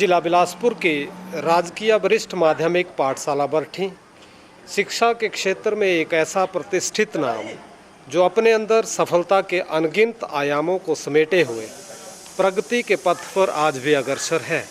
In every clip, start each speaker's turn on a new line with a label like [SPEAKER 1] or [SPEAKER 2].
[SPEAKER 1] जिला बिलासपुर के राजकीय वरिष्ठ माध्यमिक पाठशाला बरठी शिक्षा के क्षेत्र में एक ऐसा प्रतिष्ठित नाम जो अपने अंदर सफलता के अनगिनत आयामों को समेटे हुए प्रगति के पथ पर आज भी अग्रसर है।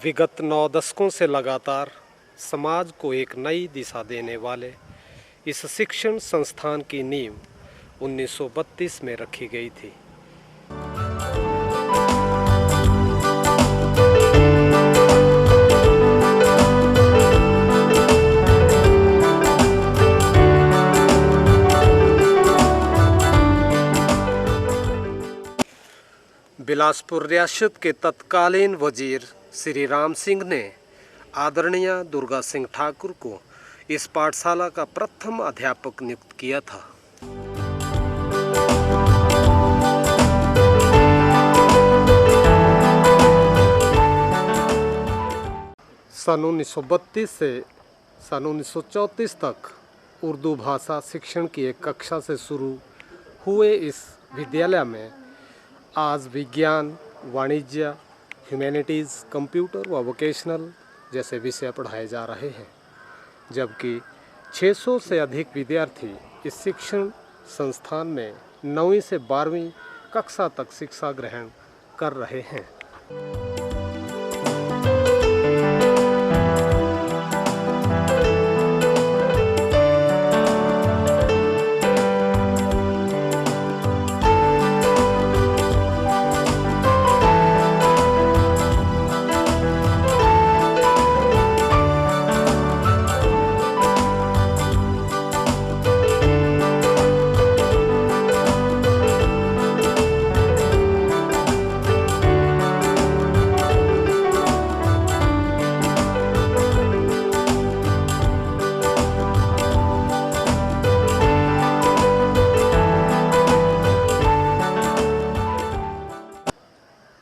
[SPEAKER 1] विगत 9 दशकों से लगातार समाज को एक नई दिशा देने वाले इस शिक्षण संस्थान की नींव 1932 में रखी गई थी। बिलासपुर रियासत के तत्कालीन वजीर श्री राम सिंह ने आदरणीय दुर्गा सिंह ठाकुर को इस पाठशाला का प्रथम अध्यापक नियुक्त किया था। सन 1932 से सन 1934 तक उर्दू भाषा शिक्षण की एक कक्षा से शुरू हुए इस विद्यालय में आज विज्ञान, वाणिज्य, ह्यूमैनिटीज़, कंप्यूटर व वोकेशनल जैसे विषय पढ़ाए जा रहे हैं, जबकि 600 से अधिक विद्यार्थी इस शिक्षण संस्थान में 9वीं से 12वीं कक्षा तक शिक्षा ग्रहण कर रहे हैं।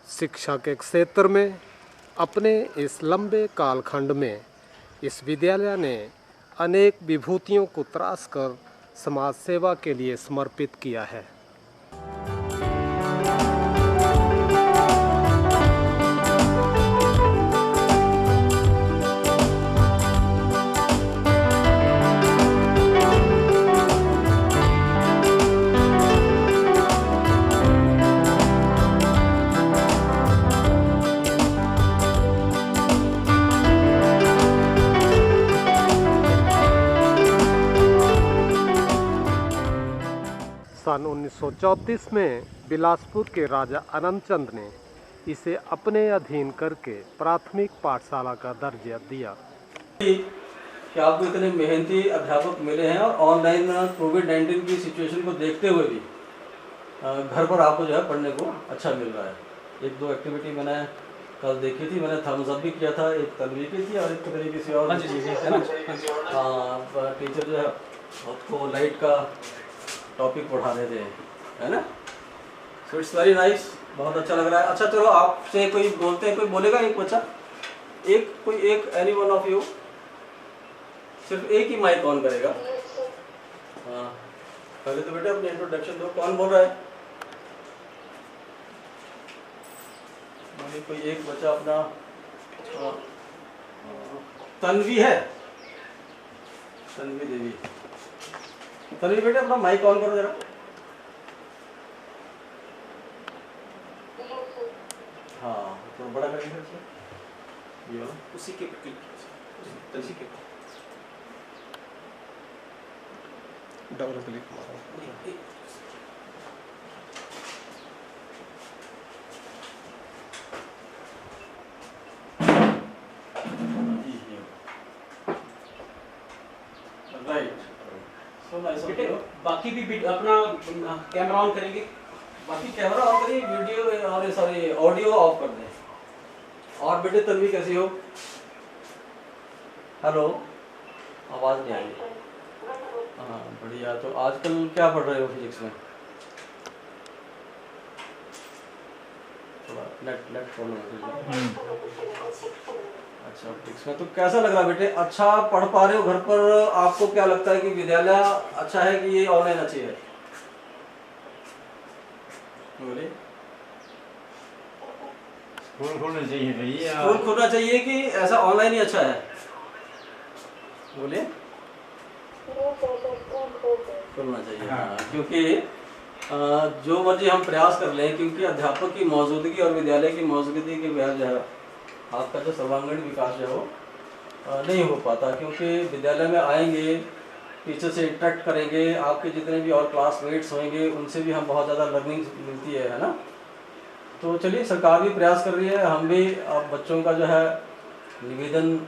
[SPEAKER 1] शिक्षा के क्षेत्र में अपने इस लंबे कालखंड में इस विद्यालय ने अनेक विभूतियों को तराश कर समाज सेवा के लिए समर्पित किया है। सन 1934 में बिलासपुर के राजा अनंत चंद ने इसे अपने अधीन करके प्राथमिक पाठशाला का दर्जा दिया।
[SPEAKER 2] कि आपको इतने मेहनती अध्यापक मिले हैं और ऑनलाइन कोविड-19 की सिचुएशन को देखते हुए भी घर पर आपको जो है पढ़ने को अच्छा मिल रहा है। 1-2 एक्टिविटी मैंने कल देखी थी, मैंने थम्स अप भी किया था, एक तनवीर की थी और एक तरीके से और है ना। हाँ, टीचर जो है आपको लाइट का टॉपिक पढ़ा रहे थे, है ना। सो इट्स वेरी नाइस, बहुत अच्छा लग रहा है। अच्छा चलो आपसे कोई बोलते हैं, कोई बोलेगा एक बच्चा, एक एनी वन ऑफ यू, सिर्फ एक ही माइक ऑन करेगा। हाँ पहले तो बेटा अपनी इंट्रोडक्शन दो, कौन बोल रहा है? कोई एक बच्चा अपना तन्वी है, तन्वी देवी। तन्वी बेटे अपना माइक ऑन करो जरा। हाँ थोड़ा बड़ा करेंगे इसमें, ये वाला।
[SPEAKER 3] उसी के क्लिक, उसी के
[SPEAKER 1] डबल क्लिक मारो।
[SPEAKER 2] Right, so nice of you.
[SPEAKER 3] बाकी भी अपना कैमरा ऑन करेंगे,
[SPEAKER 2] बाकी कैमरा ऑन करिए, वीडियो और सॉरी ऑडियो ऑफ कर दें। और बेटे तन्वी कैसी हो? हेलो, आवाज़ नहीं आ रही। हाँ बढ़िया। तो आजकल क्या पढ़ रहे हो फिजिक्स में? थोड़ा नेट प्रॉब्लम है। अच्छा फिजिक्स में तो कैसा लग रहा बेटे? अच्छा पढ़ पा रहे हो घर पर? आपको क्या लगता है कि विद्यालय अच्छा है कि ये ऑनलाइन अच्छी है? बोलिए।
[SPEAKER 4] स्कूल खोलना चाहिए भैया।
[SPEAKER 2] स्कूल खोलना चाहिए कि ऐसा ऑनलाइन ही अच्छा है? बोलिए। खोलना चाहिए। हाँ क्योंकि जो मर्जी हम प्रयास कर लें, क्योंकि अध्यापक की मौजूदगी और विद्यालय की मौजूदगी के बगैर जो है आपका जो सर्वांगीण विकास जो है वो नहीं हो पाता। क्योंकि विद्यालय में आएंगे, टीचर से इंटरेक्ट करेंगे, आपके जितने भी और क्लासमेट्स होंगे उनसे भी हम बहुत ज़्यादा लर्निंग मिलती है ना। तो चलिए, सरकार भी प्रयास कर रही है, हम भी अब बच्चों का जो है निवेदन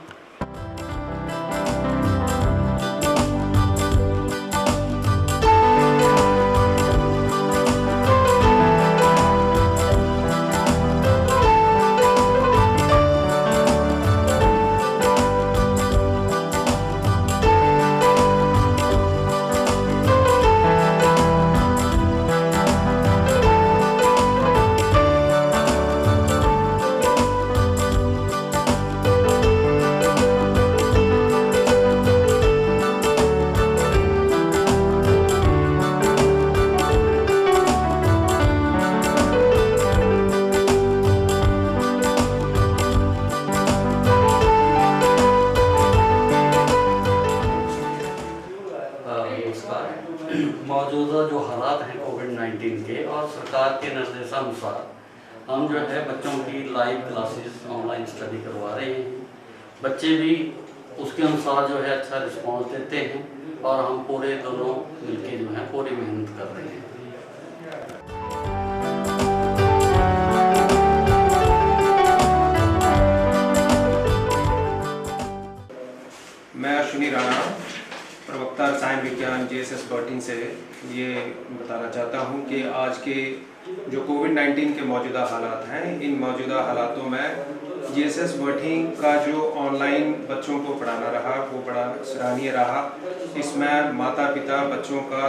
[SPEAKER 5] मौजूदा जो हालात हैं कोविड-19 के और सरकार के निर्देशानुसार हम जो है बच्चों की लाइव क्लासेस ऑनलाइन स्टडी करवा रहे हैं। बच्चे भी उसके अनुसार जो है अच्छा रिस्पांस देते हैं और हम पूरे दोनों मिलके जो है पूरी मेहनत कर रहे हैं।
[SPEAKER 3] मैं अश्विनी राणा, प्रवक्ता रसायन विज्ञान JSS बर्टिंग से ये बताना चाहता हूँ कि आज के जो कोविड-19 के मौजूदा हालात हैं, इन मौजूदा हालातों में JSS बर्टिंग का जो ऑनलाइन बच्चों को पढ़ाना रहा वो बड़ा सराहनीय रहा। इसमें माता पिता बच्चों का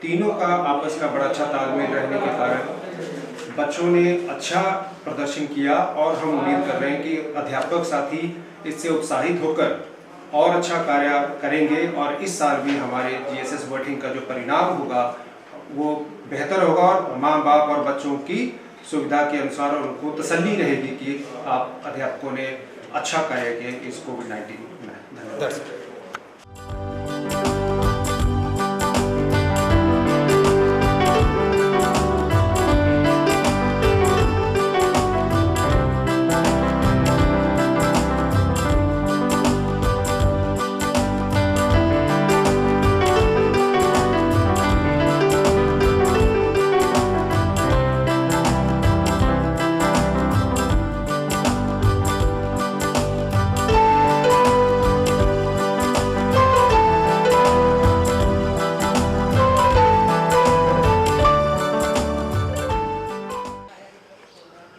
[SPEAKER 3] तीनों का आपस का बड़ा अच्छा तालमेल रहने के कारण बच्चों ने अच्छा प्रदर्शन किया और हम उम्मीद कर रहे हैं कि अध्यापक साथी इससे उत्साहित होकर और अच्छा कार्य करेंगे और इस साल भी हमारे JSS बर्टिंग का जो परिणाम होगा वो बेहतर होगा और माँ बाप और बच्चों की सुविधा के अनुसार उनको तसल्ली रहेगी कि आप अध्यापकों ने अच्छा कार्य किया इस कोविड-19 में। धन्यवाद।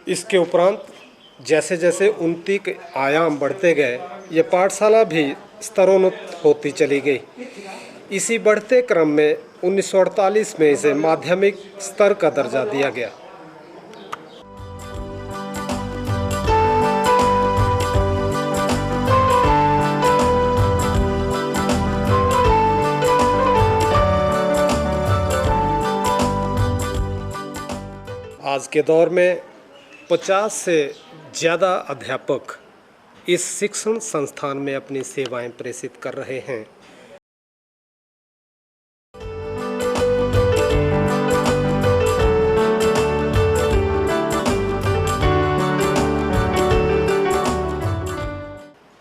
[SPEAKER 1] इसके उपरांत जैसे जैसे उन्नति के आयाम बढ़ते गए, ये पाठशाला भी स्तरोन्नत होती चली गई। इसी बढ़ते क्रम में 1948 में इसे माध्यमिक स्तर का दर्जा दिया गया। आज के दौर में 50 से ज़्यादा अध्यापक इस शिक्षण संस्थान में अपनी सेवाएं प्रेषित कर रहे हैं।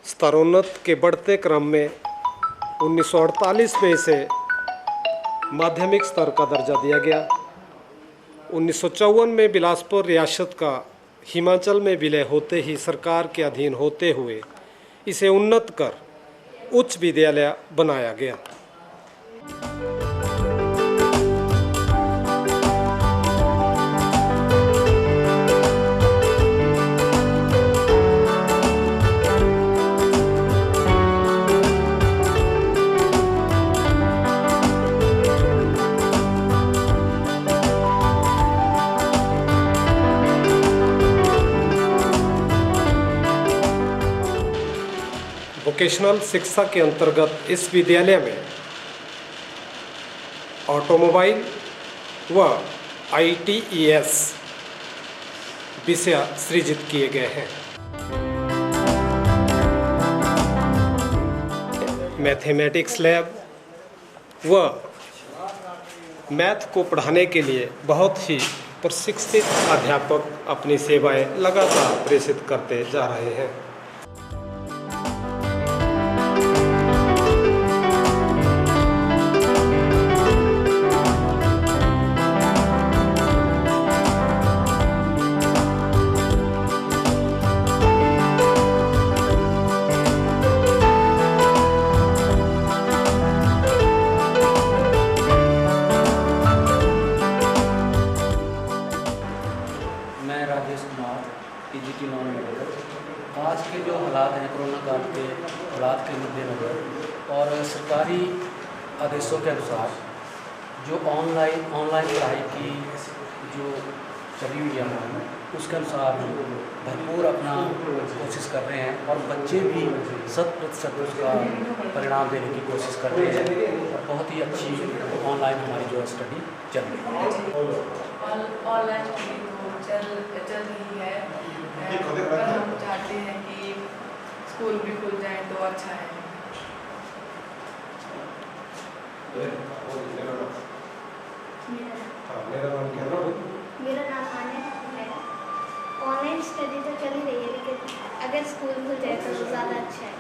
[SPEAKER 1] स्तरोन्नत के बढ़ते क्रम में 1948 में इसे माध्यमिक स्तर का दर्जा दिया गया। 1954 में बिलासपुर रियासत का हिमाचल में विलय होते ही सरकार के अधीन होते हुए इसे उन्नत कर उच्च विद्यालय बनाया गया। वोकेशनल शिक्षा के अंतर्गत इस विद्यालय में ऑटोमोबाइल व ITES विषय सृजित किए गए हैं। मैथमेटिक्स लैब व मैथ को पढ़ाने के लिए बहुत ही प्रशिक्षित अध्यापक अपनी सेवाएं लगातार प्रेषित करते जा रहे हैं।
[SPEAKER 6] PGT non medical. आज के जो हालात हैं कोरोना काल के हालात के मद्देनज़र और सरकारी आदेशों के अनुसार जो ऑनलाइन पढ़ाई की जो चली हुई है उसके अनुसार भरपूर अपना कोशिश कर रहे हैं और बच्चे भी 100% उसका परिणाम देने की कोशिश कर रहे हैं और बहुत ही अच्छी ऑनलाइन हमारी जो स्टडी चल रही है।
[SPEAKER 7] ऑनलाइन चल रही है पर हम चाहते हैं कि स्कूल भी खुल जाए तो अच्छा है।
[SPEAKER 8] मेरा नाम आने है। ऑनलाइन स्टडी तो चल ही रही है लेकिन अगर स्कूल खुल जाए तो ज़्यादा अच्छा है।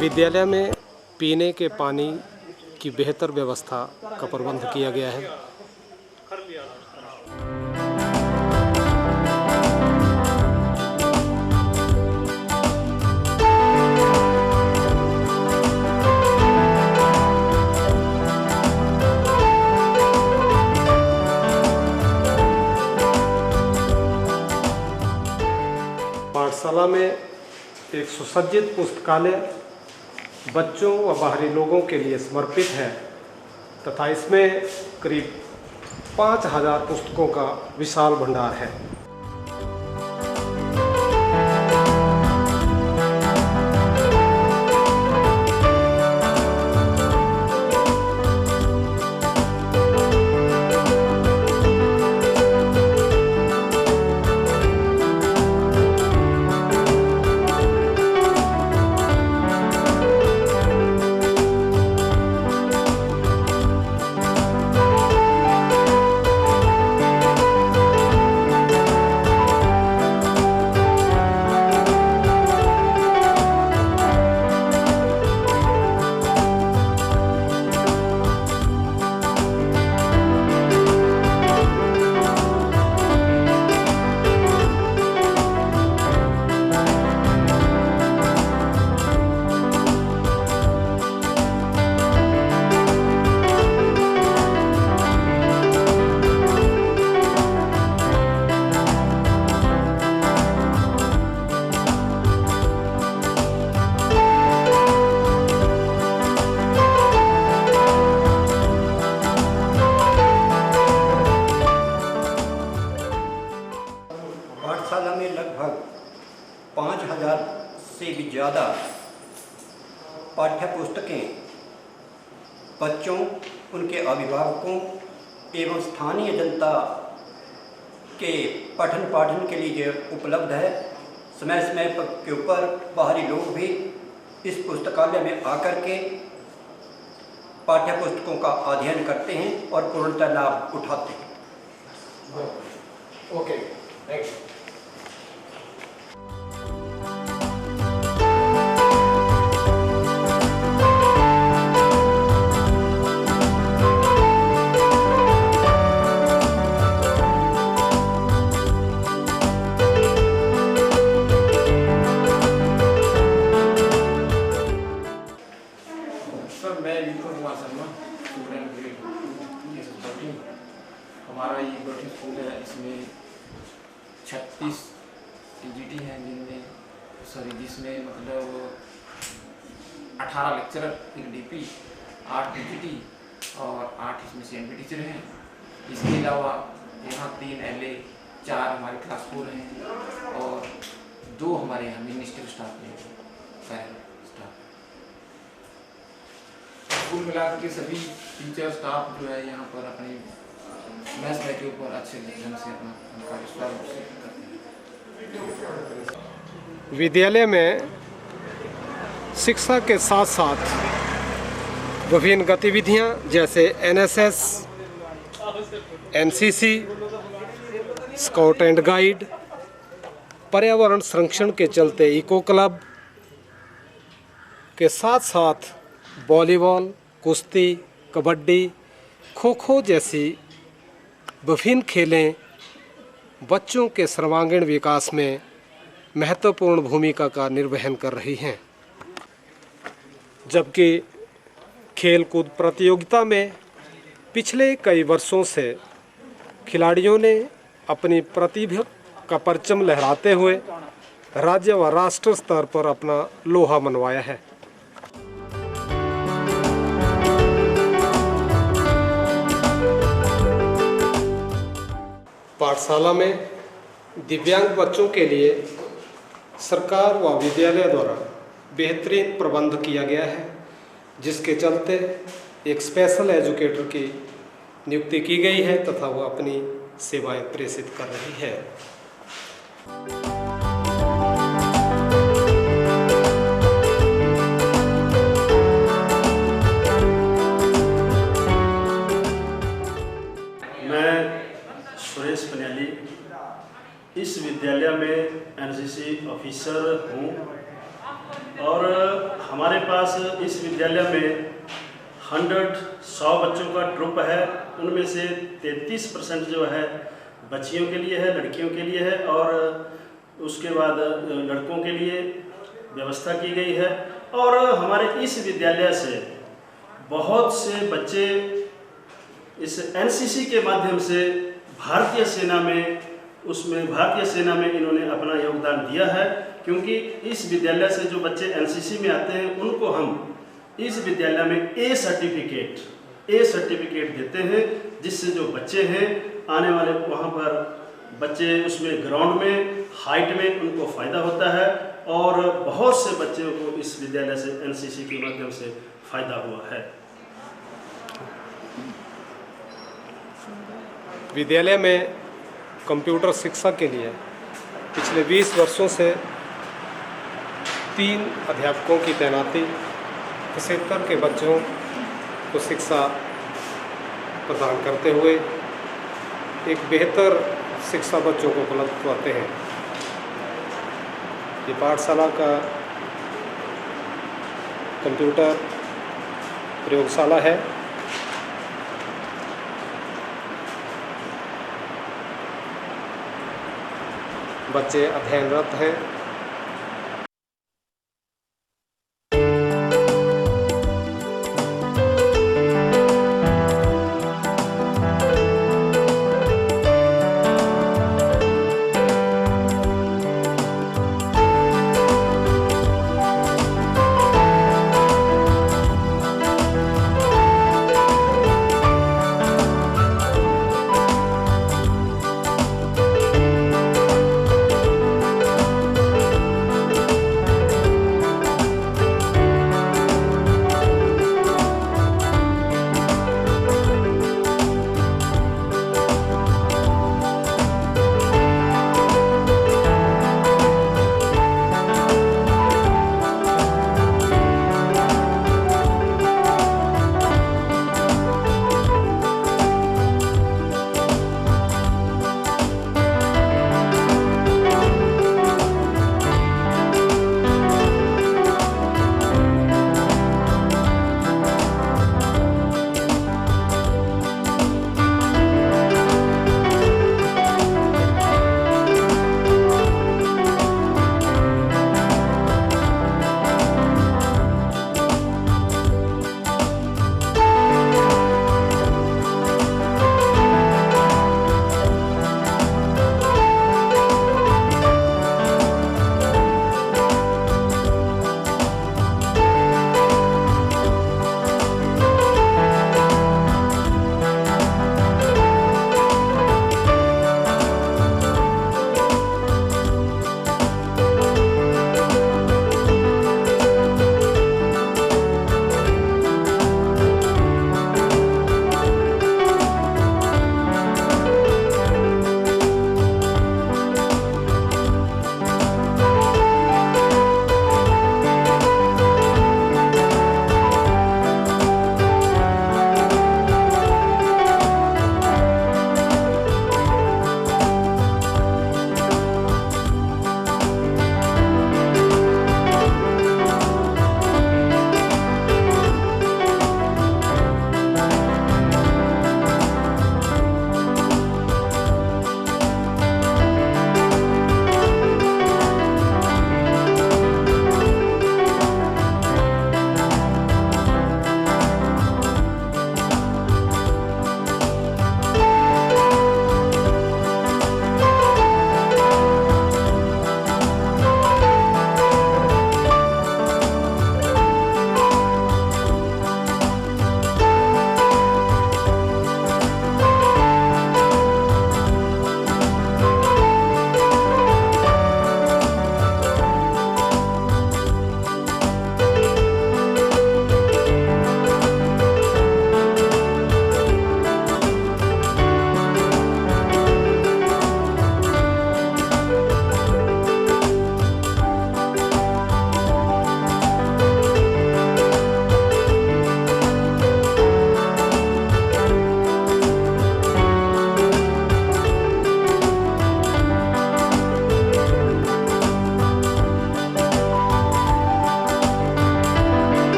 [SPEAKER 1] विद्यालय में पीने के पानी की बेहतर व्यवस्था का प्रबंध किया गया है। पाठशाला में एक सुसज्जित पुस्तकालय बच्चों व बाहरी लोगों के लिए समर्पित है तथा इसमें करीब 5000 पुस्तकों का विशाल भंडार है।
[SPEAKER 9] में लगभग 5000 से भी ज़्यादा पाठ्य पुस्तकें बच्चों, उनके अभिभावकों एवं स्थानीय जनता के पठन पाठन के लिए उपलब्ध है। समय समय के ऊपर बाहरी लोग भी इस पुस्तकालय में आकर के पाठ्य पुस्तकों का अध्ययन करते हैं और पूर्णतः लाभ उठाते हैं।
[SPEAKER 1] Okay, thank you.
[SPEAKER 10] सर मैं विपुल कुमार शर्मा, स्टूडेंट ग्रेड 2 हमारा ये बर्थिंग स्कूल है। इसमें 36 टीजीटी हैं, जिसमें मतलब 18 लेक्चरर, 1 डीपी, 8 टीजीटी और 8 इसमें सीएमपी टीचर हैं। इसके अलावा यहाँ 3 एलए, 4 हमारे क्लास 4 हैं और 2 हमारे यहाँ एडमिनिस्ट्रेटिव स्टाफ हैं, स्टाफ। कुल मिलाकर के सभी टीचर स्टाफ जो है यहाँ पर अपने मैथ्स के ऊपर अच्छे ढंग से अपना कार्य सुचारू रूप से करते हैं।
[SPEAKER 1] विद्यालय में शिक्षा के साथ साथ विभिन्न गतिविधियां जैसे NSS, NCC, scout and guide, पर्यावरण संरक्षण के चलते इको क्लब के साथ साथ वॉलीबॉल, कुश्ती, कबड्डी, खो खो जैसी विभिन्न खेलें बच्चों के सर्वांगीण विकास में महत्वपूर्ण भूमिका का निर्वहन कर रही हैं। जबकि खेलकूद प्रतियोगिता में पिछले कई वर्षों से खिलाड़ियों ने अपनी प्रतिभा का परचम लहराते हुए राज्य व राष्ट्र स्तर पर अपना लोहा मनवाया है। पाठशाला में दिव्यांग बच्चों के लिए सरकार व विद्यालय द्वारा बेहतरीन प्रबंध किया गया है, जिसके चलते एक स्पेशल एजुकेटर की नियुक्ति की गई है तथा वह अपनी सेवाएं प्रेषित कर रही है।
[SPEAKER 11] सुरेश पनियाली इस विद्यालय में एनसीसी ऑफिसर हूँ और हमारे पास इस विद्यालय में 100 बच्चों का ट्रुप है। उनमें से 33% जो है बच्चियों के लिए है, लड़कियों के लिए है और उसके बाद लड़कों के लिए व्यवस्था की गई है। और हमारे इस विद्यालय से बहुत से बच्चे इस एनसीसी के माध्यम से भारतीय सेना में इन्होंने अपना योगदान दिया है, क्योंकि इस विद्यालय से जो बच्चे एनसीसी में आते हैं उनको हम इस विद्यालय में ए सर्टिफिकेट देते हैं, जिससे जो बच्चे हैं आने वाले वहाँ पर बच्चे उसमें ग्राउंड में हाइट में उनको फ़ायदा होता है और बहुत से बच्चों को इस विद्यालय से एनसीसी के माध्यम से फ़ायदा हुआ है।
[SPEAKER 1] विद्यालय में कंप्यूटर शिक्षा के लिए पिछले 20 वर्षों से 3 अध्यापकों की तैनाती 75 के बच्चों को शिक्षा प्रदान करते हुए एक बेहतर शिक्षा बच्चों को उपलब्ध करवाते हैं। ये पाठशाला का कंप्यूटर प्रयोगशाला है। बच्चे अध्ययनरत हैं।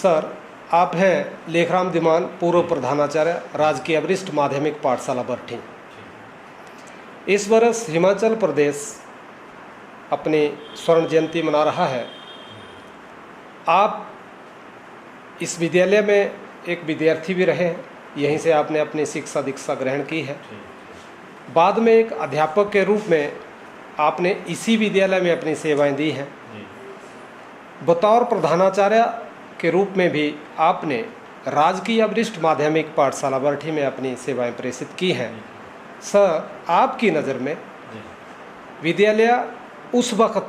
[SPEAKER 1] सर, आप हैं लेखराम दीमान, पूर्व प्रधानाचार्य, राजकीय वरिष्ठ माध्यमिक पाठशाला बरठी। इस वर्ष हिमाचल प्रदेश अपनी स्वर्ण जयंती मना रहा है। आप इस विद्यालय में एक विद्यार्थी भी रहे हैं, यहीं से आपने अपनी शिक्षा दीक्षा ग्रहण की है। बाद में एक अध्यापक के रूप में आपने इसी विद्यालय में अपनी सेवाएं दी हैं। बतौर प्रधानाचार्य के रूप में भी आपने राजकीय वरिष्ठ माध्यमिक पाठशाला बरठी में अपनी सेवाएं प्रेषित की हैं। सर, आपकी नज़र में विद्यालय उस वक्त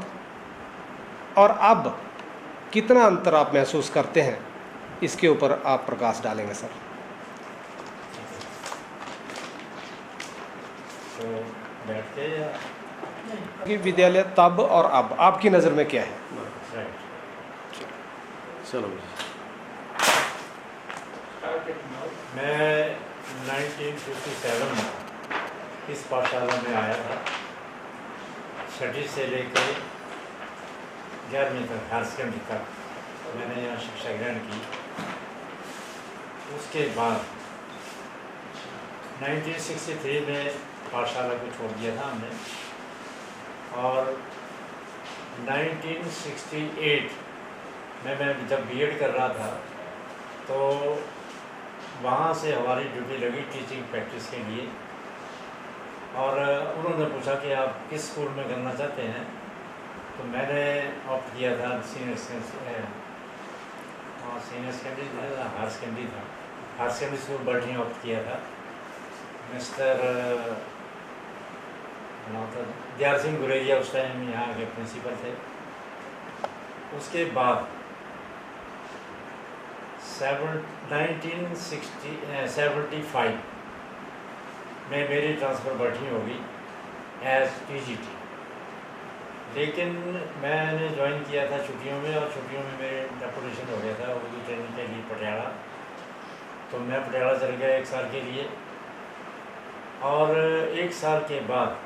[SPEAKER 1] और अब कितना अंतर आप महसूस करते हैं, इसके ऊपर आप प्रकाश डालेंगे सर।
[SPEAKER 4] तो बैठते या
[SPEAKER 1] कि विद्यालय तब और अब आपकी नज़र में क्या है?
[SPEAKER 4] राइट, चलो। मैं 1957 में इस पाठशाला में आया था। छठी से लेकर 11वीं तक, हायर सेकेंडरी तक मैंने यहाँ शिक्षा ग्रहण की। उसके बाद 1963 में पाठशाला को छोड़ दिया था हमने, और 1968 में मैं जब बीएड कर रहा था तो वहाँ से हमारी ड्यूटी लगी टीचिंग प्रैक्टिस के लिए। और उन्होंने पूछा कि आप किस स्कूल में करना चाहते हैं, तो मैंने ऑप्ट किया था सीनियर सेकेंडरी था, हायर सेकेंडरी था, higher secondary school Barthi opt किया था। मिस्टर दयाल सिंह गुरेरिया उस टाइम यहाँ के प्रिंसिपल थे। उसके बाद 1975 में मेरी ट्रांसफ़र बरठी होगी एज टीजीटी। लेकिन मैंने ज्वाइन किया था छुट्टियों में, और छुट्टियों में मेरे डेपुटेशन हो गया था उर्दू ट्रेनिंग के लिए पटियाला। तो मैं पटियाला चल गया 1 साल के लिए, और 1 साल के बाद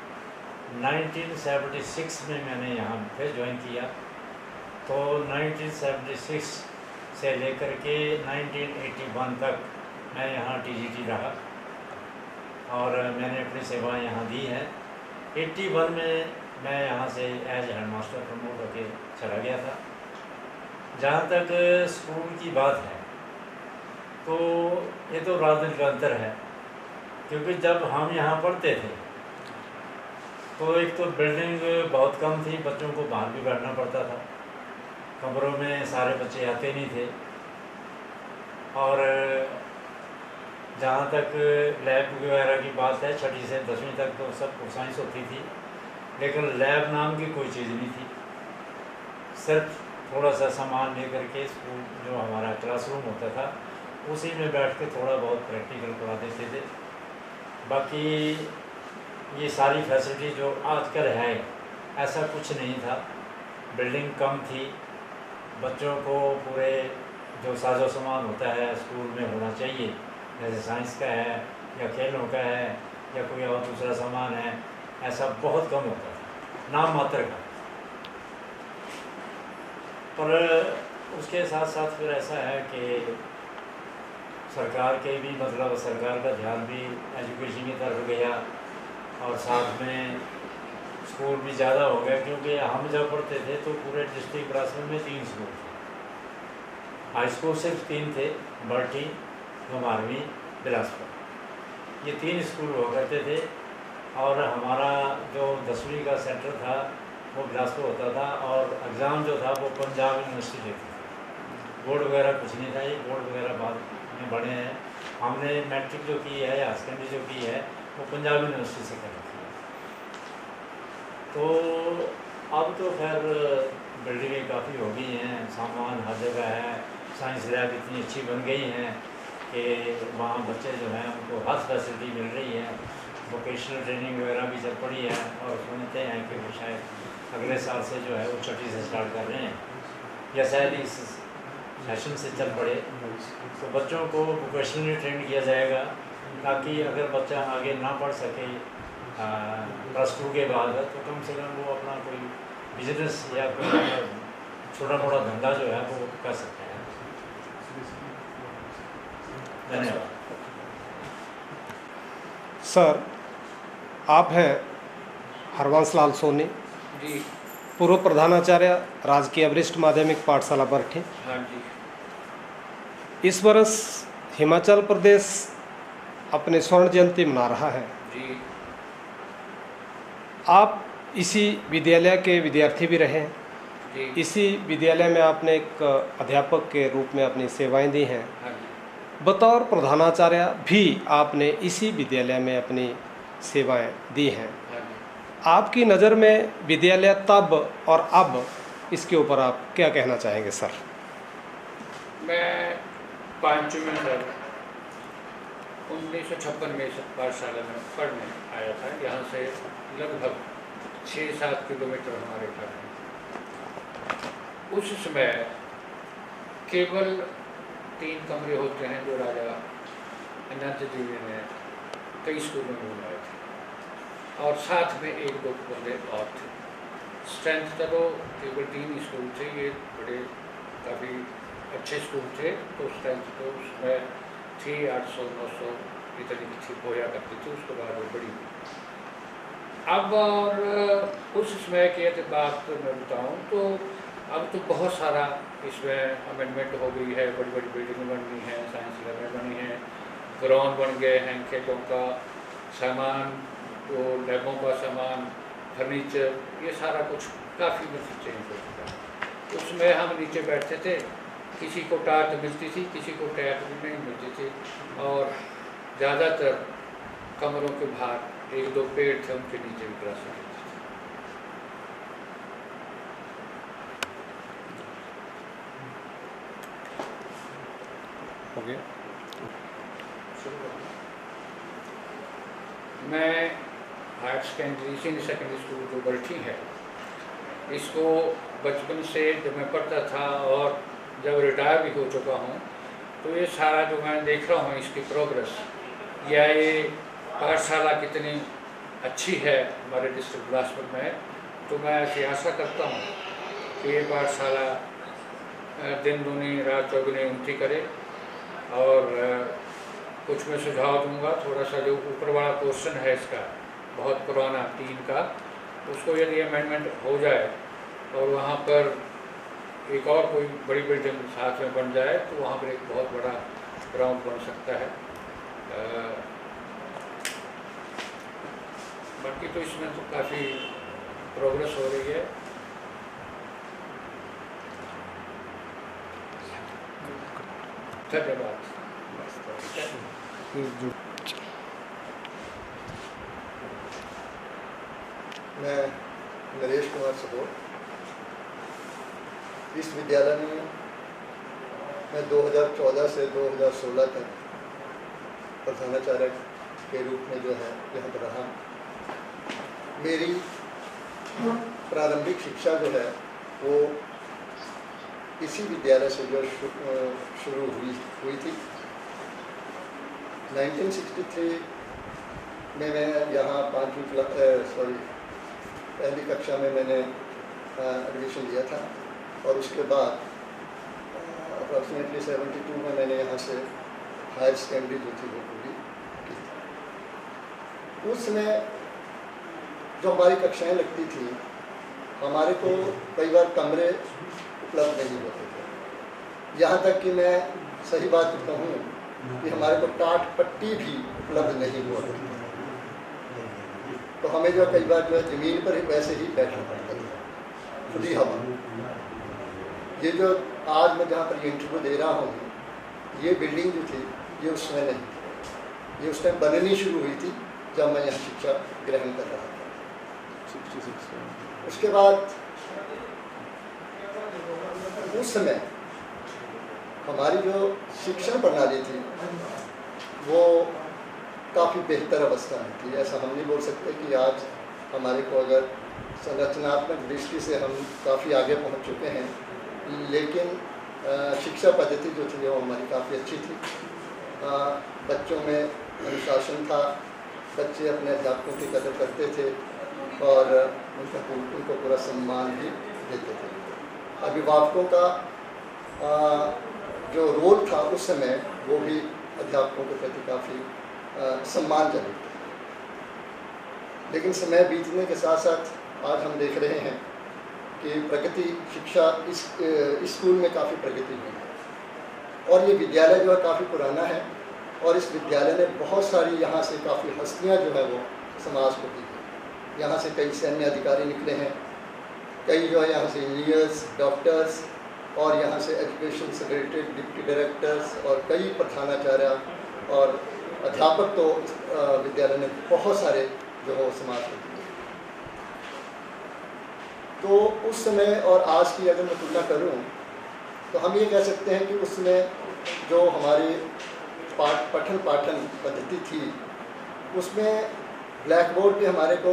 [SPEAKER 4] 1976 में मैंने यहाँ फिर ज्वाइन किया। तो 1976 से लेकर के 1981 तक मैं यहाँ टीजीटी रहा, और मैंने अपनी सेवाएं यहाँ दी हैं। 81 में मैं यहाँ से एज हेडमास्टर प्रमोट होकर चला गया था। जहाँ तक स्कूल की बात है, तो ये तो रात दिन का अंतर है, क्योंकि जब हम यहाँ पढ़ते थे तो एक तो बिल्डिंग बहुत कम थी, बच्चों को बाहर भी बैठना पड़ता था, कमरों में सारे बच्चे आते नहीं थे। और जहाँ तक लैब वगैरह की बात है, छठी से 10वीं तक तो सब साइंस होती थी, लेकिन लैब नाम की कोई चीज़ नहीं थी। सिर्फ थोड़ा सा सामान लेकर के स्कूल जो हमारा क्लासरूम होता था उसी में बैठ के थोड़ा बहुत प्रैक्टिकल करा देते थे। बाकी ये सारी फैसिलिटी जो आजकल है ऐसा कुछ नहीं था। बिल्डिंग कम थी, बच्चों को पूरे जो साजो सामान होता है स्कूल में होना चाहिए, जैसे साइंस का है या खेलों का है या कोई और दूसरा सामान है, ऐसा बहुत कम होता था, नाम मात्र का। पर उसके साथ साथ फिर ऐसा है कि सरकार के भी मतलब सरकार का ध्यान भी एजुकेशन की तरफ गया, और साथ में स्कूल भी ज़्यादा हो गया, क्योंकि हम जब पढ़ते थे तो पूरे डिस्ट्रिक्ट बिलासपुर में 3 स्कूल थे। हाई स्कूल सिर्फ 3 थे, बरठी, घुमारवी, बिलासपुर, ये 3 स्कूल हुआ करते थे। और हमारा जो 10वीं का सेंटर था वो बिलासपुर होता था, और एग्ज़ाम जो था वो पंजाब यूनिवर्सिटी लेती थी। बोर्ड वगैरह कुछ नहीं था, ये बोर्ड वगैरह बाद में बने हैं। हमने मैट्रिक जो की है या सेकेंडरी जो की है वो पंजाब यूनिवर्सिटी से कर रखी है। तो अब तो खैर बिल्डिंगें काफ़ी हो गई हैं, सामान हर जगह है, साइंस लैब इतनी अच्छी बन गई हैं कि वहाँ बच्चे जो हैं उनको हर फैसिलिटी मिल रही है। वोकेशनल ट्रेनिंग वगैरह भी चल पड़ी है, और सुनते हैं कि वो शायद अगले साल से जो है वो छठी से स्टार्ट कर रहे हैं, या शायद इस सेशन से चल पड़े। तो बच्चों को वोकेशनली ट्रेन किया जाएगा, ताकि अगर बच्चा आगे ना पढ़ सके +2 के बाद, तो कम से कम वो अपना कोई बिजनेस या कोई छोटा मोटा धंधा जो है वो कर सकते हैं। धन्यवाद।
[SPEAKER 1] सर, आप हैं हरवंश लाल सोनी,
[SPEAKER 10] जी।
[SPEAKER 1] पूर्व प्रधानाचार्य राजकीय वरिष्ठ माध्यमिक पाठशाला बरठी।
[SPEAKER 10] हाँ जी।
[SPEAKER 1] इस वर्ष हिमाचल प्रदेश अपने स्वर्ण जयंती मना रहा है।
[SPEAKER 10] जी।
[SPEAKER 1] आप इसी विद्यालय के विद्यार्थी भी रहे हैं।
[SPEAKER 10] जी।
[SPEAKER 1] इसी विद्यालय में आपने एक अध्यापक के रूप में अपनी सेवाएं दी हैं।
[SPEAKER 10] हाँ जी।
[SPEAKER 1] बतौर प्रधानाचार्य भी आपने इसी विद्यालय में अपनी सेवाएं दी हैं।
[SPEAKER 10] हाँ जी।
[SPEAKER 1] आपकी नज़र में विद्यालय तब और अब, इसके ऊपर आप क्या कहना चाहेंगे सर?
[SPEAKER 10] मैं 5वीं तक 1956 में इस पाठशाला में पढ़ने आया था। यहाँ से लगभग 6-7 किलोमीटर हमारे घर है। उस समय केवल 3 कमरे होते हैं जो राजा अनंत देवी ने कई स्कूलों में बनाए थे, और साथ में 1-2 कमरे और थे। स्ट्रेंथ तो केवल 3 स्कूल थे। ये बड़े काफ़ी अच्छे स्कूल थे, तो स्ट्रेंथ तो उसमें थी 800-900 इतनी थी होया करती थी। उसके बाद वो बड़ी हुई। अब और उस समय के बात मैं बताऊँ तो अब तो बहुत सारा इसमें अमेंडमेंट हो गई है। बड़ी बड़ी बिल्डिंग बन गई हैं, साइंस लैब बनी हैं, ग्राउंड बन गए हैं, खेतों का सामान, तो लैबों का सामान, फर्नीचर, ये सारा कुछ काफ़ी चेंज हो चुका है। उसमें हम नीचे बैठते थे, किसी को टाट मिलती थी, किसी को टैप भी नहीं मिलती थी, और ज़्यादातर कमरों के बाहर 1-2 पेड़ थे, उनके नीचे भी क्लास होती थी।
[SPEAKER 1] हो गया।
[SPEAKER 10] मैं higher secondary senior secondary school जो बरठी है, इसको बचपन से जब मैं पढ़ता था और जब रिटायर भी हो चुका हूँ, तो ये सारा जो मैं देख रहा हूँ इसकी प्रोग्रेस, या ये पाठशाला कितनी अच्छी है हमारे डिस्ट्रिक्ट बिलासपुर में, तो मैं ऐसी आशा करता हूँ कि ये पाठशाला दिन दूनी रात चौगुनी उन्नति करे। और कुछ मैं सुझाव दूंगा। थोड़ा सा जो ऊपर वाला क्वेश्चन है इसका, बहुत पुराना 3 का, उसको यदि अमेंडमेंट हो जाए और वहाँ पर एक और कोई बड़ी बिल्डिंग साथ में बन जाए, तो वहाँ पर एक बहुत बड़ा ग्राउंड बन सकता है। बाकी तो इसमें तो काफ़ी प्रोग्रेस हो रही है। धन्यवाद।
[SPEAKER 12] मैं नरेश कुमार सपोर, इस विद्यालय में मैं 2014 से 2016 तक प्रधानाचार्य के रूप में जो है यहाँ पर रहा। मेरी प्रारंभिक शिक्षा जो है वो इसी विद्यालय से जो शुरू हुई थी। 1963 में मैं यहाँ पहली कक्षा में मैंने एडमिशन लिया था, और उसके बाद अप्रॉक्सीमेटली 72 में मैंने यहाँ से हायर सेकेंडरी जो थी वो पूरी की थी। उस समय जो हमारी कक्षाएं लगती थी, हमारे को कई बार कमरे उपलब्ध नहीं होते थे। यहाँ तक कि मैं सही बात कहूँ कि हमारे को टाट पट्टी भी उपलब्ध नहीं हुआ करती, तो हमें जो कई बार जो है ज़मीन पर ही वैसे ही बैठना पड़ता था, खुली हवा। ये जो आज मैं जहाँ पर इंटरव्यू दे रहा हूँ, ये बिल्डिंग जो थी ये उस समय नहीं थी, ये उस टाइम बननी शुरू हुई थी जब मैं यहाँ शिक्षा ग्रहण कर रहा था। उसके बाद उस समय हमारी जो शिक्षण प्रणाली थी वो काफ़ी बेहतर अवस्था में थी। ऐसा हम नहीं बोल सकते कि आज हमारे को अगर संरचनात्मक दृष्टि से हम काफ़ी आगे पहुंच चुके हैं, लेकिन शिक्षा पद्धति जो थी वो हमारी काफ़ी अच्छी थी। बच्चों में अनुशासन था, बच्चे अपने अध्यापकों की कदर करते थे और उनको पूरा सम्मान भी देते थे। अभिभावकों का जो रोल था उस समय वो भी अध्यापकों के प्रति काफ़ी सम्मानजनक था। लेकिन समय बीतने के साथ साथ आज हम देख रहे हैं कि प्रगति शिक्षा इस स्कूल में काफ़ी प्रगति हुई है और ये विद्यालय जो है काफ़ी पुराना है और इस विद्यालय ने बहुत सारी यहाँ से काफ़ी हस्तियाँ जो है वो समाज को दी है। यहाँ से कई सैन्य अधिकारी निकले हैं, कई जो है यहाँ से इंजीनियर्स, डॉक्टर्स और यहाँ से एजुकेशन से रिलेटेड डिप्टी डायरेक्टर्स और कई प्रधानाचार्य और अध्यापक तो विद्यालय ने बहुत सारे जो है समाज को दिए। तो उस समय और आज की अगर मैं तुलना करूँ तो हम ये कह सकते हैं कि उसमें जो हमारी पठन पाठन पद्धति थी उसमें ब्लैक बोर्ड पे हमारे को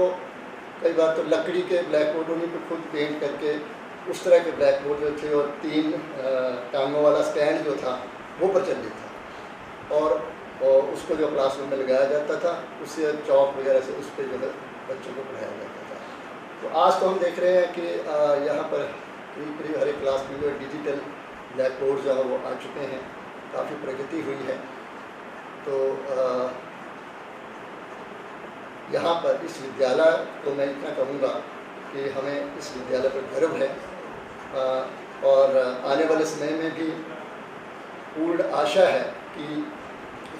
[SPEAKER 12] कई बार तो लकड़ी के ब्लैक बोर्ड उन्हीं पे खुद पेंट करके उस तरह के ब्लैक बोर्ड जो थे और 3 टांगों वाला स्टैंड जो था वो प्रचलित था और उसको जो क्लासरूम में लगाया जाता था उससे चौक वगैरह से उस पर जो है बच्चों को पढ़ाया जाता था। तो आज तो हम देख रहे हैं कि यहाँ पर करीब हर एक क्लास में जो डिजिटल ब्लैक बोर्ड जो है वो आ चुके हैं, काफ़ी प्रगति हुई है। तो यहाँ पर इस विद्यालय को मैं इतना कहूँगा कि हमें इस विद्यालय पर गर्व है और आने वाले समय में भी पूर्ण आशा है कि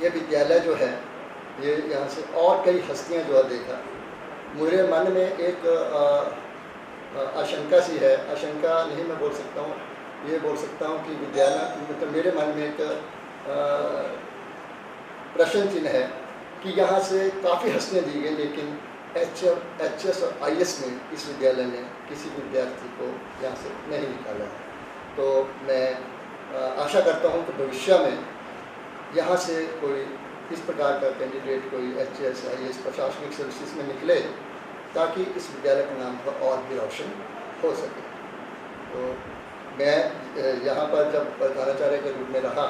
[SPEAKER 12] ये विद्यालय जो है ये यहाँ से और कई हस्तियाँ जो है देखा। मेरे मन में एक आशंका सी है, आशंका नहीं मैं बोल सकता हूँ, ये बोल सकता हूँ कि विद्यालय मतलब मेरे मन में एक प्रश्न चिन्ह है कि यहाँ से काफ़ी हस्तियाँ दी गई लेकिन HS और IS में इस विद्यालय ने किसी विद्यार्थी को यहाँ से नहीं निकाला है। तो मैं आशा करता हूँ कि भविष्य में यहाँ से कोई इस प्रकार का कैंडिडेट कोई HS IS प्रशासनिक सर्विसेज में निकले ताकि इस विद्यालय का नाम और भी रोशन हो सके। तो मैं यहाँ पर जब प्रधानाचार्य के रूप में रहा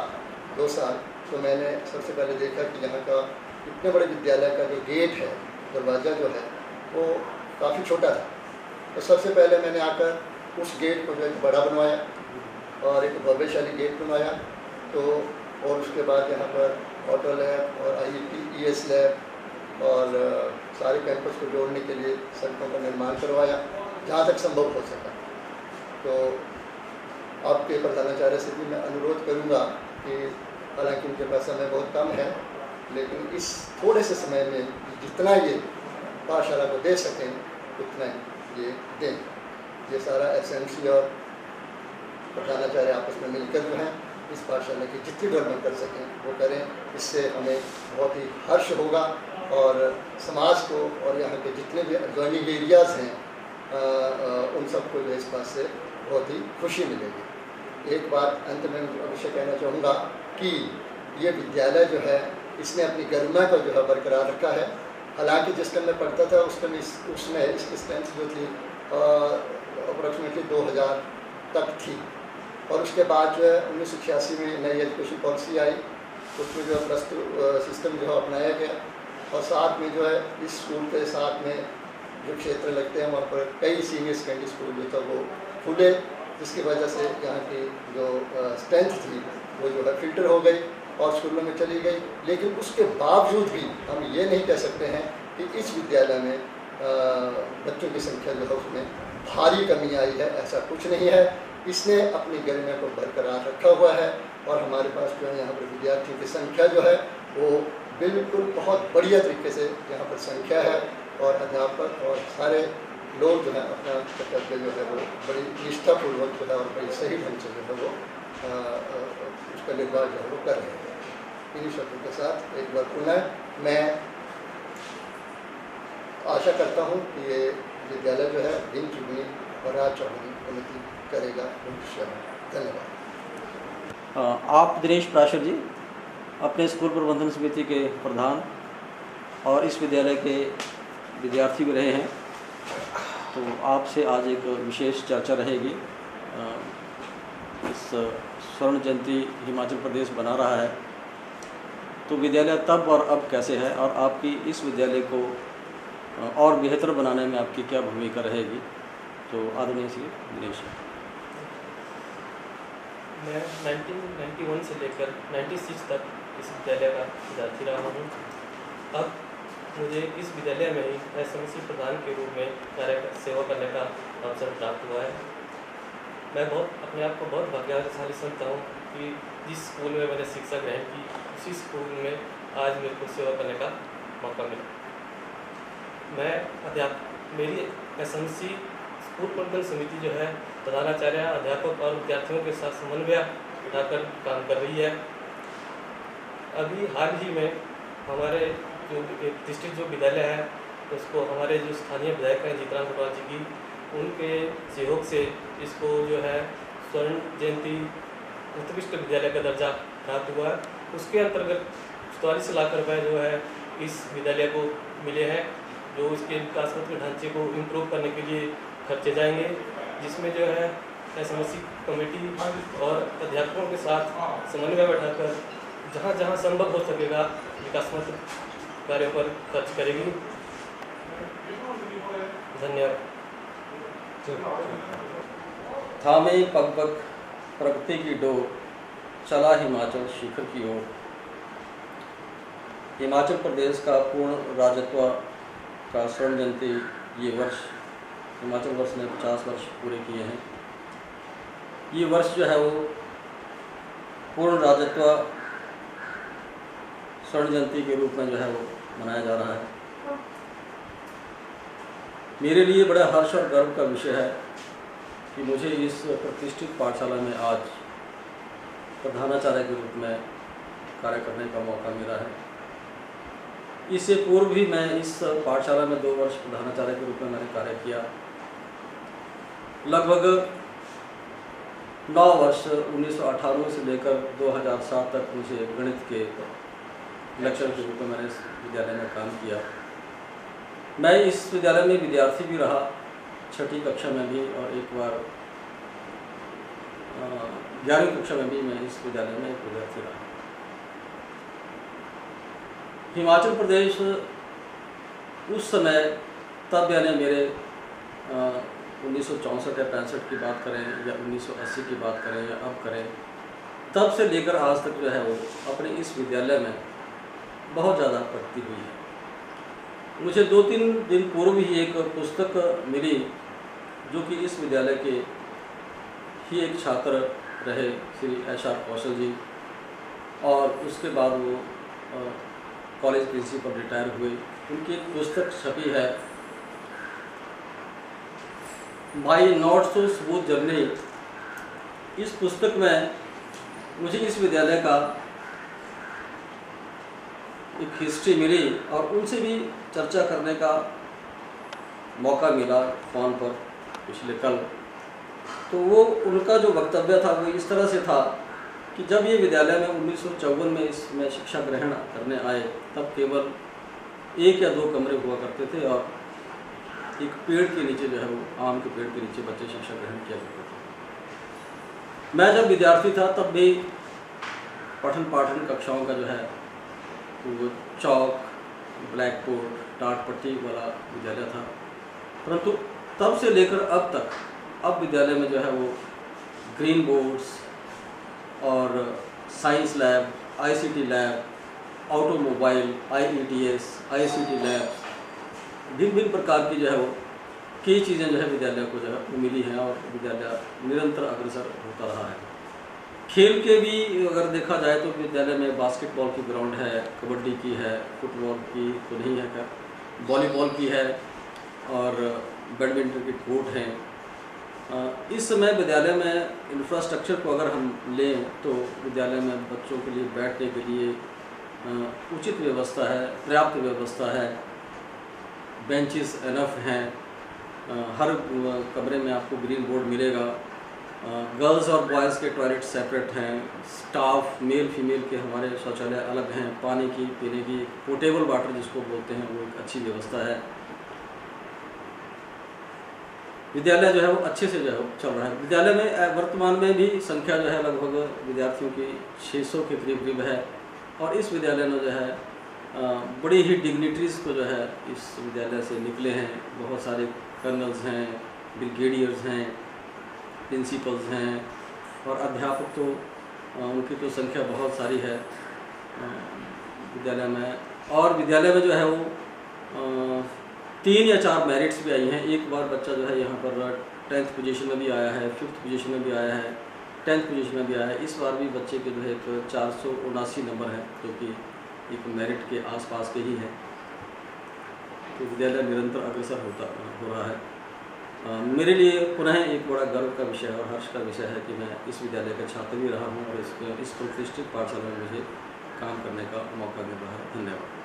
[SPEAKER 12] 2 साल तो मैंने सबसे पहले देखा कि यहाँ का इतने बड़े विद्यालय का जो गेट है, दरवाज़ा जो है वो काफ़ी छोटा था। तो सबसे पहले मैंने आकर उस गेट को जो है बड़ा बनवाया और एक भव्यशाली गेट बनवाया। तो और उसके बाद यहाँ पर ऑटो लैब और IES लैब और सारे कैंपस को जोड़ने के लिए सड़कों का निर्माण करवाया जहाँ तक संभव हो सका। तो आपके प्रधानाचार्य से भी मैं अनुरोध करूँगा कि हालांकि उनके पास समय बहुत कम है लेकिन इस थोड़े से समय में जितना ये पाठशाला को दे सकें उतना ये दें। ये सारा SMC और प्रधानाचार्य आपस में मिलकर जो हैं इस पाठशाला की जितनी डेवलपमेंट कर सकें वो करें। इससे हमें बहुत ही हर्ष होगा और समाज को और यहाँ के जितने भी एडजॉइनिंग एरियाज़ हैं उन सबको जो इस बात से बहुत ही खुशी मिलेगी। एक बात अंत में अवश्य कहना चाहूँगा कि ये विद्यालय जो है इसने अपनी गरिमा को जो है बरकरार रखा है। हालांकि जिस टाइम मैं पढ़ता था उस टाइम उसमें इसकी स्ट्रेंथ जो थी अप्रॉक्सीमेटली 2000 तक थी और उसके बाद जो है 1986 में नई एजुकेशन पॉलिसी आई, उसमें जो है +2 सिस्टम जो है अपनाया गया और साथ में जो है इस स्कूल के साथ में जो क्षेत्र लगते हैं वहाँ पर कई सीनियर सेकेंडरी स्कूल जो था वो खुले, जिसकी वजह से यहाँ की जो स्ट्रेंथ थी वो जो है फिल्टर हो गई और स्कूलों में चली गई। लेकिन उसके बावजूद भी हम ये नहीं कह सकते हैं कि इस विद्यालय में बच्चों की संख्या जो है उसमें भारी कमी आई है, ऐसा कुछ नहीं है। इसने अपनी गरिमा को बरकरार रखा हुआ है और हमारे पास जो है यहाँ पर विद्यार्थियों की संख्या जो है वो बिल्कुल बहुत बढ़िया तरीके से यहाँ पर संख्या है और अध्यापक और सारे लोग जो है अपना कर्तव्य जो है वो बड़ी निष्ठापूर्वक जो है और बड़ी सही ढंग से जो है वो उसका निर्वाह जो है वो कर रहे हैं। इन्हीं शब्दों के साथ एक बार पुनः मैं आशा करता हूँ कि ये विद्यालय जो है दिन चुगनी और रात चौगनी उन्नति करेगा भविष्य में। धन्यवाद।
[SPEAKER 2] आप दिनेश प्राशर जी अपने स्कूल प्रबंधन समिति के प्रधान और इस विद्यालय के विद्यार्थी भी रहे हैं, तो आपसे आज एक विशेष चर्चा रहेगी। इस स्वर्ण जयंती हिमाचल प्रदेश बना रहा है तो विद्यालय तब और अब कैसे है और आपकी इस विद्यालय को और बेहतर बनाने में आपकी क्या भूमिका रहेगी, तो आदरणीय श्री दिनेश।
[SPEAKER 13] मैं 1991 से लेकर 96 तक इस विद्यालय का विद्यार्थी रहा हूँ। अब मुझे इस विद्यालय में ही एसएमसी प्रधान के रूप में सेवा करने का अवसर प्राप्त हुआ है। मैं अपने आप को बहुत भाग्यशाली समझता हूँ कि जिस स्कूल में मैंने शिक्षा ग्रहण की उसी स्कूल में आज मेरे को सेवा करने का मौका मिला। मेरी एसएमसी स्कूल प्रबंधन समिति जो है प्रधानाचार्य, अध्यापक और विद्यार्थियों के साथ समन्वय बिठाकर काम कर रही है। अभी हाल ही में हमारे जो डिस्ट्रिक्ट जो विद्यालय है उसको हमारे जो स्थानीय विधायक हैं जीतराम कोटवाल जी की, उनके सहयोग से इसको जो है स्वर्ण जयंती उत्कृष्ट विद्यालय का दर्जा प्राप्त हुआ है। उसके अंतर्गत 44 लाख रुपए जो है इस विद्यालय को मिले हैं, जो इसके विकासात्मक ढांचे को इम्प्रूव करने के लिए खर्चे जाएंगे, जिसमें जो है एसएमसी कमेटी और अध्यापकों के साथ समन्वय बैठाकर जहाँ जहाँ संभव हो सकेगा विकासात्मक कार्यों पर खर्च करेगी। धन्यवाद।
[SPEAKER 2] थामे पग पग प्रगति की डोर, चला हिमाचल शिखर की ओर। हिमाचल प्रदेश का पूर्ण राज्यत्व का स्वर्ण जयंती ये वर्ष हिमाचल वर्ष ने 50 वर्ष पूरे किए हैं। ये वर्ष जो है वो पूर्ण राज्यत्व स्वर्ण जयंती के रूप में जो है वो मनाया जा रहा है। मेरे लिए बड़ा हर्ष और गर्व का विषय है कि मुझे इस प्रतिष्ठित पाठशाला में आज प्रधानाचार्य के रूप में कार्य करने का मौका मिला है। इससे पूर्व भी मैं इस पाठशाला में 2 वर्ष प्रधानाचार्य के रूप में मैंने कार्य किया। लगभग 9 वर्ष 1998 से लेकर 2007 तक मुझे गणित के लेक्चर के रूप में मैंने इस विद्यालय में काम किया। मैं इस विद्यालय में विद्यार्थी भी रहा, 6ठी कक्षा में भी, और एक बार 11वीं कक्षा में भी मैं इस विद्यालय में एक विद्यार्थी रहा। हिमाचल प्रदेश उस समय, तब यानी मेरे 1964 या 65 की बात करें या 1980 की बात करें या अब करें, तब से लेकर आज तक जो है वो अपने इस विद्यालय में बहुत ज़्यादा प्रगति हुई है। मुझे 2-3 दिन पूर्व ही एक पुस्तक मिली जो कि इस विद्यालय के ही एक छात्र रहे श्री एच.आर. कौशल जी, और उसके बाद वो कॉलेज प्रिंसिपल रिटायर हुए। उनकी एक पुस्तक छपी है, माई नॉट सो स्मूथ जर्नी। इस पुस्तक में मुझे इस विद्यालय का एक हिस्ट्री मिली और उनसे भी चर्चा करने का मौका मिला फ़ोन पर पिछले कल। तो वो उनका जो वक्तव्य था वो इस तरह से था कि जब ये विद्यालय में 1954 में इसमें शिक्षा ग्रहण करने आए, तब केवल 1 या 2 कमरे हुआ करते थे और एक पेड़ के नीचे जो है वो आम के पेड़ के नीचे बच्चे शिक्षा ग्रहण किया करते थे। मैं जब विद्यार्थी था तब भी पठन पाठन कक्षाओं का जो है वो चौक, ब्लैक बोर्ड, टाट पट्टी वाला विद्यालय था, परंतु तब से लेकर अब तक अब विद्यालय में जो है वो ग्रीन बोर्ड्स और science lab, ICT lab, automobile, IETS, ICT lab, भिन्न प्रकार की जो है वो कई चीज़ें जो है विद्यालय को जो है मिली हैं और विद्यालय निरंतर अग्रसर होता रहा है। खेल के भी अगर देखा जाए तो विद्यालय में बास्केटबॉल की ग्राउंड है, कबड्डी की है, फुटबॉल की तो नहीं है, क्या वॉलीबॉल की है और बैडमिंटन के कोर्ट हैं। इस समय विद्यालय में इंफ्रास्ट्रक्चर को अगर हम लें तो विद्यालय में बच्चों के लिए बैठने के लिए उचित व्यवस्था है, पर्याप्त व्यवस्था है, बेंचेस एनफ हैं, हर कमरे में आपको ग्रीन बोर्ड मिलेगा, गर्ल्स और बॉयज़ के टॉयलेट सेपरेट हैं, स्टाफ मेल फीमेल के हमारे शौचालय अलग हैं, पानी की पीने की पोर्टेबल वाटर जिसको बोलते हैं वो एक अच्छी व्यवस्था है। विद्यालय जो है वो अच्छे से जो है चल रहा है। विद्यालय में वर्तमान में भी संख्या जो है लगभग विद्यार्थियों की 600 के करीब है और इस विद्यालय में जो है बड़ी ही डिग्निटरीज़ को जो है इस विद्यालय से निकले हैं। बहुत सारे कर्नल्स हैं, ब्रिगेडियर्स हैं, प्रिंसिपल्स हैं, और अध्यापक तो उनकी तो संख्या बहुत सारी है विद्यालय में। और विद्यालय में जो है वो 3 या 4 मेरिट्स भी आई हैं। एक बार बच्चा जो है यहाँ पर 10th पोजीशन में भी आया है, 5th पोजीशन में भी आया है, 10th पोजीशन में भी आया है। इस बार भी बच्चे के जो है एक 479 नंबर है, जो कि एक मेरिट के आसपास के ही है। तो विद्यालय निरंतर अग्रसर हो रहा है। मेरे लिए पुनः एक बड़ा गर्व का विषय और हर्ष का विषय है कि मैं इस विद्यालय का छात्र भी रहा हूँ और इस प्रतिष्ठित पाठशाला में मुझे काम करने का मौका मिल रहा है। धन्यवाद।